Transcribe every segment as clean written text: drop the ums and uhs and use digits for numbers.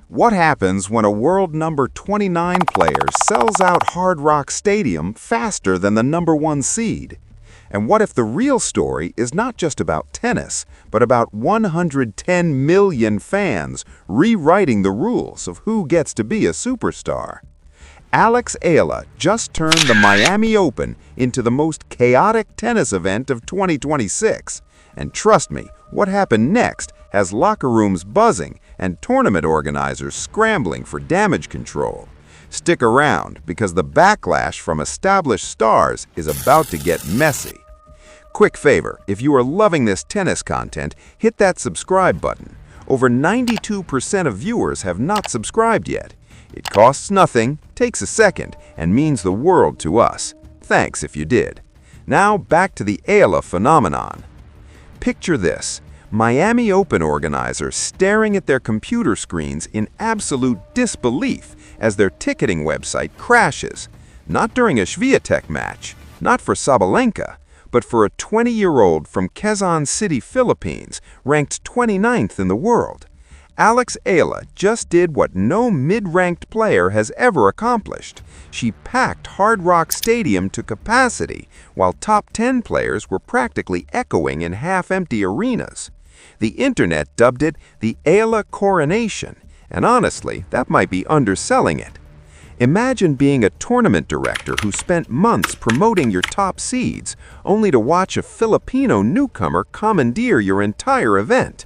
What happens when a world number 29 player sells out Hard Rock Stadium faster than the number 1 seed? And what if the real story is not just about tennis, but about 110 million fans rewriting the rules of who gets to be a superstar? Alex Eala just turned the Miami Open into the most chaotic tennis event of 2026. And trust me, what happened next has locker rooms buzzing and tournament organizers scrambling for damage control. Stick around, because the backlash from established stars is about to get messy. Quick favor, if you are loving this tennis content, hit that subscribe button. Over 92% of viewers have not subscribed yet. It costs nothing, takes a second, and means the world to us. Thanks if you did. Now back to the Eala phenomenon. Picture this: Miami Open organizers staring at their computer screens in absolute disbelief as their ticketing website crashes. Not during a Swiatek match, not for Sabalenka, but for a 20-year-old from Quezon City, Philippines, ranked 29th in the world. Alex Eala just did what no mid-ranked player has ever accomplished. She packed Hard Rock Stadium to capacity, while top 10 players were practically echoing in half-empty arenas. The internet dubbed it the Eala coronation, and honestly, that might be underselling it. Imagine being a tournament director who spent months promoting your top seeds, only to watch a Filipino newcomer commandeer your entire event.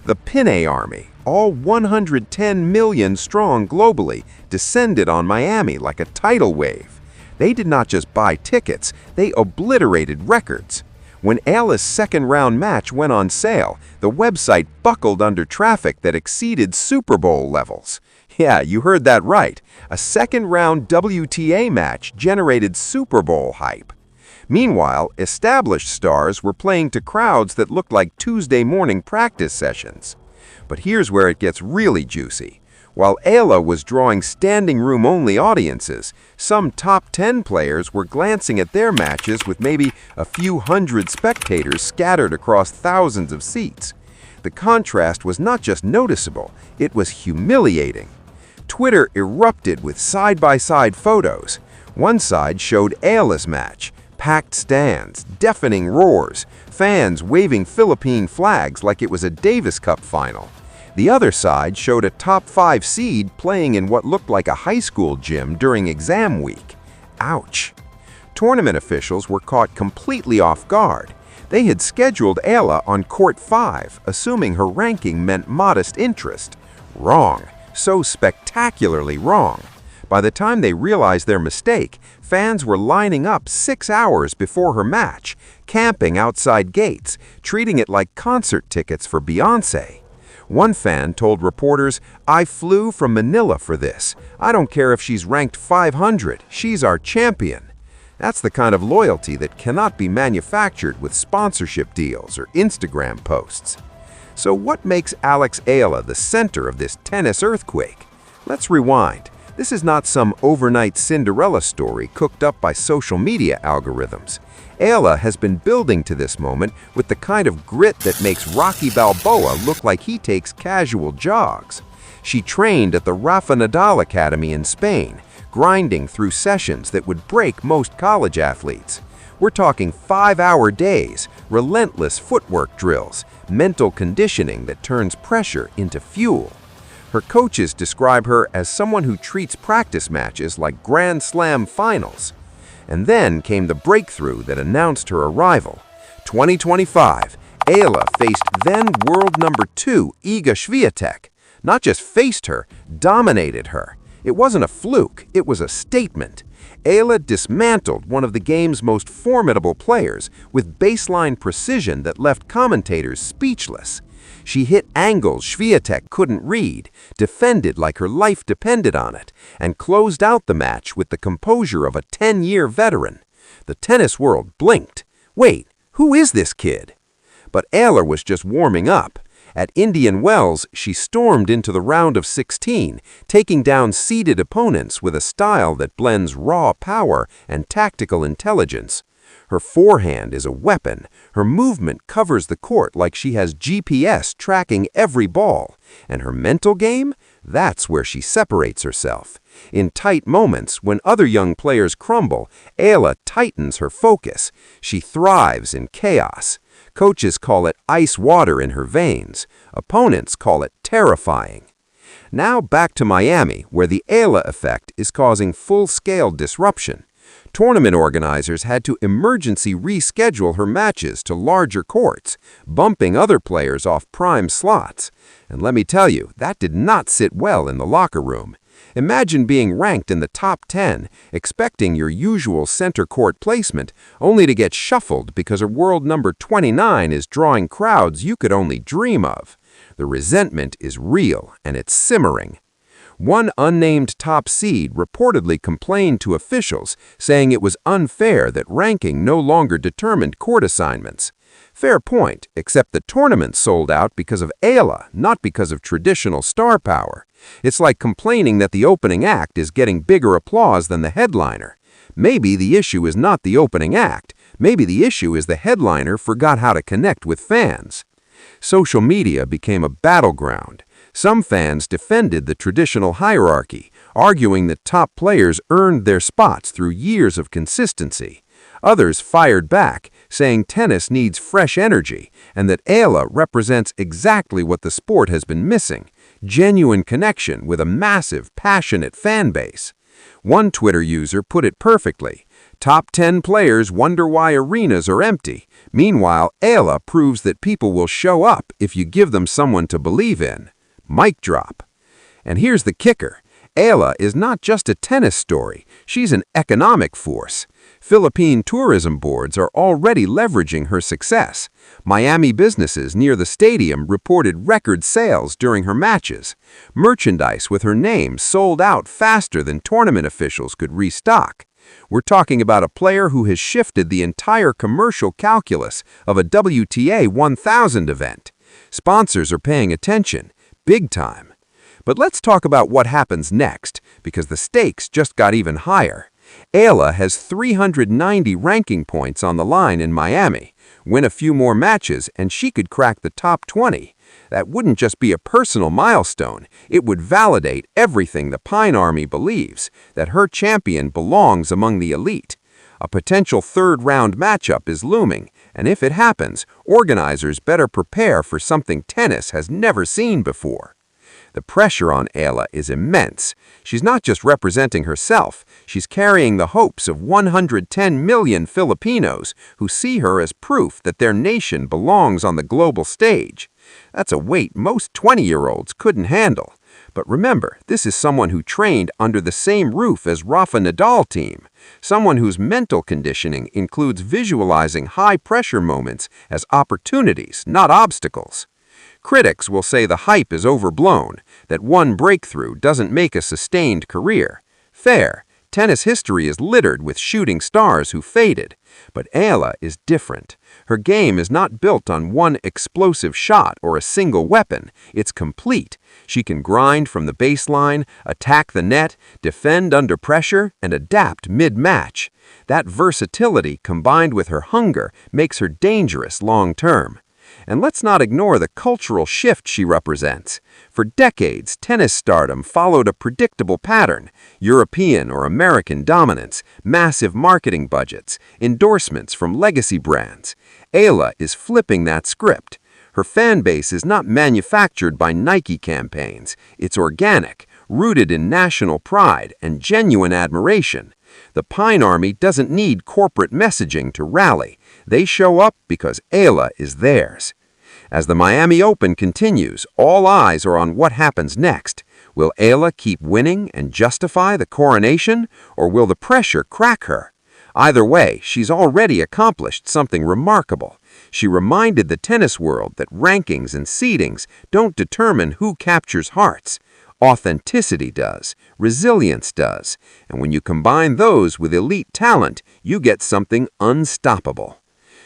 The Pinay Army, all 110 million strong globally, descended on Miami like a tidal wave. They did not just buy tickets, they obliterated records. When Eala's second-round match went on sale, the website buckled under traffic that exceeded Super Bowl levels. Yeah, you heard that right. A second-round WTA match generated Super Bowl hype. Meanwhile, established stars were playing to crowds that looked like Tuesday morning practice sessions. But here's where it gets really juicy. While Eala was drawing standing-room-only audiences, some top 10 players were glancing at their matches with maybe a few hundred spectators scattered across thousands of seats. The contrast was not just noticeable, it was humiliating. Twitter erupted with side-by-side photos. One side showed Eala's match, packed stands, deafening roars, fans waving Philippine flags like it was a Davis Cup final. The other side showed a top 5 seed playing in what looked like a high school gym during exam week. Ouch. Tournament officials were caught completely off guard. They had scheduled Eala on court 5, assuming her ranking meant modest interest. Wrong. So spectacularly wrong. By the time they realized their mistake, fans were lining up 6 hours before her match, camping outside gates, treating it like concert tickets for Beyoncé. One fan told reporters, "I flew from Manila for this. I don't care if she's ranked 500, she's our champion." That's the kind of loyalty that cannot be manufactured with sponsorship deals or Instagram posts. So what makes Alex Eala the center of this tennis earthquake? Let's rewind. This is not some overnight Cinderella story cooked up by social media algorithms. Eala has been building to this moment with the kind of grit that makes Rocky Balboa look like he takes casual jogs. She trained at the Rafa Nadal Academy in Spain, grinding through sessions that would break most college athletes. We're talking 5-hour days, relentless footwork drills, mental conditioning that turns pressure into fuel. Her coaches describe her as someone who treats practice matches like Grand Slam finals. And then came the breakthrough that announced her arrival. 2025, Eala faced then world number 2 Iga Swiatek. Not just faced her, dominated her. It wasn't a fluke, it was a statement. Eala dismantled one of the game's most formidable players with baseline precision that left commentators speechless. She hit angles Swiatek couldn't read, defended like her life depended on it, and closed out the match with the composure of a 10-year veteran. The tennis world blinked. Wait, who is this kid? But Eala was just warming up. At Indian Wells, she stormed into the round of 16, taking down seeded opponents with a style that blends raw power and tactical intelligence. Her forehand is a weapon. Her movement covers the court like she has GPS tracking every ball. And her mental game? That's where she separates herself. In tight moments, when other young players crumble, Eala tightens her focus. She thrives in chaos. Coaches call it ice water in her veins. Opponents call it terrifying. Now back to Miami, where the Eala effect is causing full-scale disruption. Tournament organizers had to emergency reschedule her matches to larger courts, bumping other players off prime slots. And let me tell you, that did not sit well in the locker room. Imagine being ranked in the top 10, expecting your usual center court placement, only to get shuffled because a world number 29 is drawing crowds you could only dream of. The resentment is real, and it's simmering. One unnamed top seed reportedly complained to officials, saying it was unfair that ranking no longer determined court assignments. Fair point, except the tournament sold out because of Eala, not because of traditional star power. It's like complaining that the opening act is getting bigger applause than the headliner. Maybe the issue is not the opening act. Maybe the issue is the headliner forgot how to connect with fans. Social media became a battleground. Some fans defended the traditional hierarchy, arguing that top players earned their spots through years of consistency. Others fired back, saying tennis needs fresh energy and that Eala represents exactly what the sport has been missing: genuine connection with a massive, passionate fan base. One Twitter user put it perfectly: top 10 players wonder why arenas are empty. Meanwhile, Eala proves that people will show up if you give them someone to believe in. Mic drop. And here's the kicker. Eala is not just a tennis story, she's an economic force. Philippine tourism boards are already leveraging her success. Miami businesses near the stadium reported record sales during her matches. Merchandise with her name sold out faster than tournament officials could restock. We're talking about a player who has shifted the entire commercial calculus of a WTA 1000 event. Sponsors are paying attention. Big time. But let's talk about what happens next, because the stakes just got even higher. Eala has 390 ranking points on the line in Miami. Win a few more matches and she could crack the top 20. That wouldn't just be a personal milestone, it would validate everything the Pine Army believes, that her champion belongs among the elite. A potential third-round matchup is looming, and if it happens, organizers better prepare for something tennis has never seen before. The pressure on Eala is immense. She's not just representing herself, she's carrying the hopes of 110 million Filipinos who see her as proof that their nation belongs on the global stage. That's a weight most 20-year-olds couldn't handle. But remember, this is someone who trained under the same roof as Rafa Nadal team, someone whose mental conditioning includes visualizing high-pressure moments as opportunities, not obstacles. Critics will say the hype is overblown, that one breakthrough doesn't make a sustained career. Fair. Tennis history is littered with shooting stars who faded. But Eala is different. Her game is not built on one explosive shot or a single weapon. It's complete. She can grind from the baseline, attack the net, defend under pressure, and adapt mid-match. That versatility combined with her hunger makes her dangerous long-term. And let's not ignore the cultural shift she represents. For decades, tennis stardom followed a predictable pattern: European or American dominance, massive marketing budgets, endorsements from legacy brands. Eala is flipping that script. Her fan base is not manufactured by Nike campaigns. It's organic, rooted in national pride and genuine admiration. The Pine Army doesn't need corporate messaging to rally. They show up because Eala is theirs. As the Miami Open continues, all eyes are on what happens next. Will Eala keep winning and justify the coronation, or will the pressure crack her? Either way, she's already accomplished something remarkable. She reminded the tennis world that rankings and seedings don't determine who captures hearts. Authenticity does, resilience does, and when you combine those with elite talent, you get something unstoppable.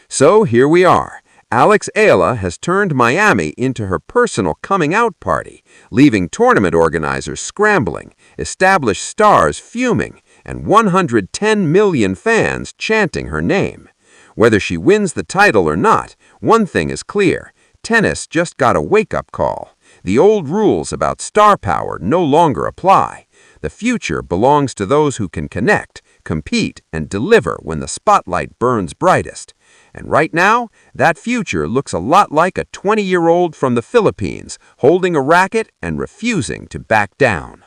So here we are. Alex Eala has turned Miami into her personal coming-out party, leaving tournament organizers scrambling, established stars fuming, and 110 million fans chanting her name. Whether she wins the title or not, one thing is clear: tennis just got a wake-up call. The old rules about star power no longer apply. The future belongs to those who can connect, compete, and deliver when the spotlight burns brightest. And right now, that future looks a lot like a 20-year-old from the Philippines holding a racket and refusing to back down.